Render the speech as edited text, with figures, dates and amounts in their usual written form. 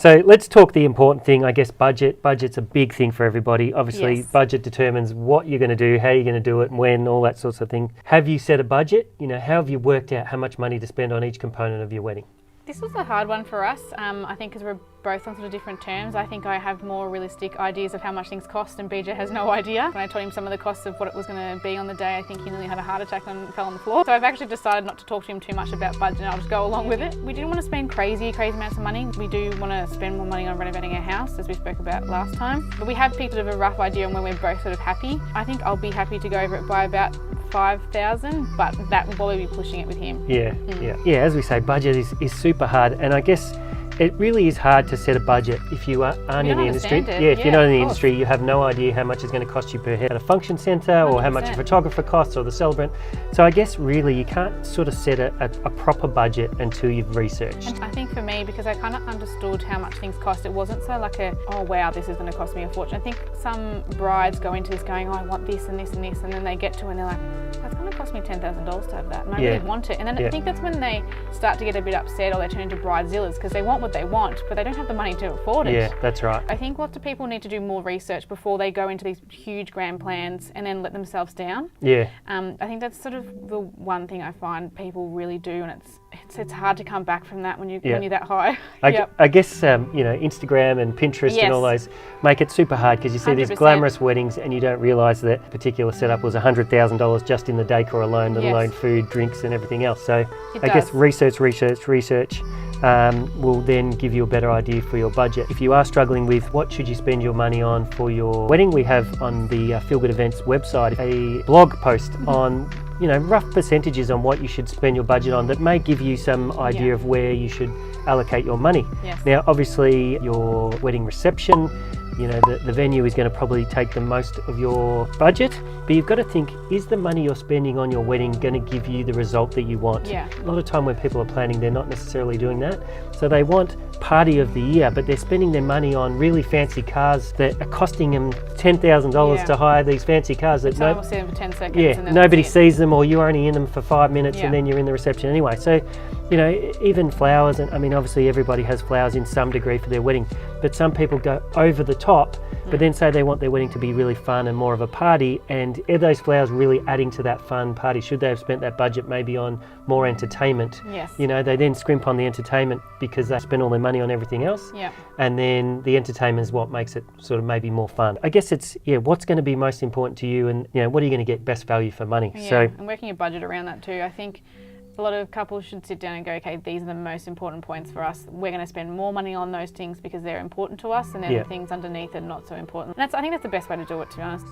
So let's talk the important thing, I guess, budget. Budget's a big thing for everybody. Obviously, Yes. budget determines what you're going to do, how you're going to do it, and when, all that sorts of thing. Have you set a budget? You know, how have you worked out how much money to spend on each component of your wedding? This was a hard one for us, I think, because we're both on sort of different terms. I think I have more realistic ideas of how much things cost, and BJ has no idea. When I told him some of the costs of what it was going to be on the day, I think he nearly had a heart attack and fell on the floor. So I've actually decided not to talk to him too much about budget, and I'll just go along with it. We didn't want to spend crazy amounts of money. We do want to spend more money on renovating our house, as we spoke about last time. But we have picked sort of a rough idea on when we're both sort of happy. I think I'll be happy to go over it by about 5,000, but that will probably be pushing it with him. Yeah. As we say, budget is super hard, and I guess it really is hard to set a budget if you aren't in the industry. If you're not in the industry, you have no idea how much it's going to cost you per head at a function centre, or how much a photographer costs, or the celebrant. So I guess really you can't sort of set a proper budget until you've researched. And I think for me, because I kind of understood how much things cost, it wasn't so like oh wow, this is going to cost me a fortune. I think some brides go into this going, oh, I want this and this and this, and then they get to it and they're like, that's going to cost me $10,000 to have that, and I really want it. And then I think that's when they start to get a bit upset, or they turn into bridezillas because they want what they want, but they don't have the money to afford it. Yeah, that's right. I think lots of people need to do more research before they go into these huge grand plans and then let themselves down. Yeah. I think that's sort of the one thing I find people really do, and it's hard to come back from that when you're that high. I guess Instagram and Pinterest and all those make it super hard, because you see 100%. these glamorous weddings and you don't realise that particular setup was $100,000 just in the decor alone, let alone food, drinks and everything else. So I guess research will then give you a better idea for your budget. If you are struggling with what should you spend your money on for your wedding, we have on the Feel Good Events website a blog post on rough percentages on what you should spend your budget on that may give you some idea of where you should allocate your money. Now obviously your wedding reception, the venue is going to probably take the most of your budget, but you've got to think, is the money you're spending on your wedding going to give you the result that you want? A lot of time when people are planning, they're not necessarily doing that. So they want party of the year, but they're spending their money on really fancy cars that are costing them $10,000 to hire these fancy cars that will see them for 10 seconds. And then nobody sees them, or you're only in them for 5 minutes and then you're in the reception anyway. So even flowers, and I mean obviously everybody has flowers in some degree for their wedding, but some people go over the top, but then say they want their wedding to be really fun and more of a party, and are those flowers really adding to that fun party? Should they have spent that budget maybe on more entertainment? They then scrimp on the entertainment because they spend all their money on everything else, and then the entertainment is what makes it sort of maybe more fun. I guess it's what's going to be most important to you, and what are you going to get best value for money? So and working a budget around that too. I think a lot of couples should sit down and go, okay, these are the most important points for us. We're going to spend more money on those things because they're important to us, and then the things underneath are not so important. And I think that's the best way to do it, to be honest.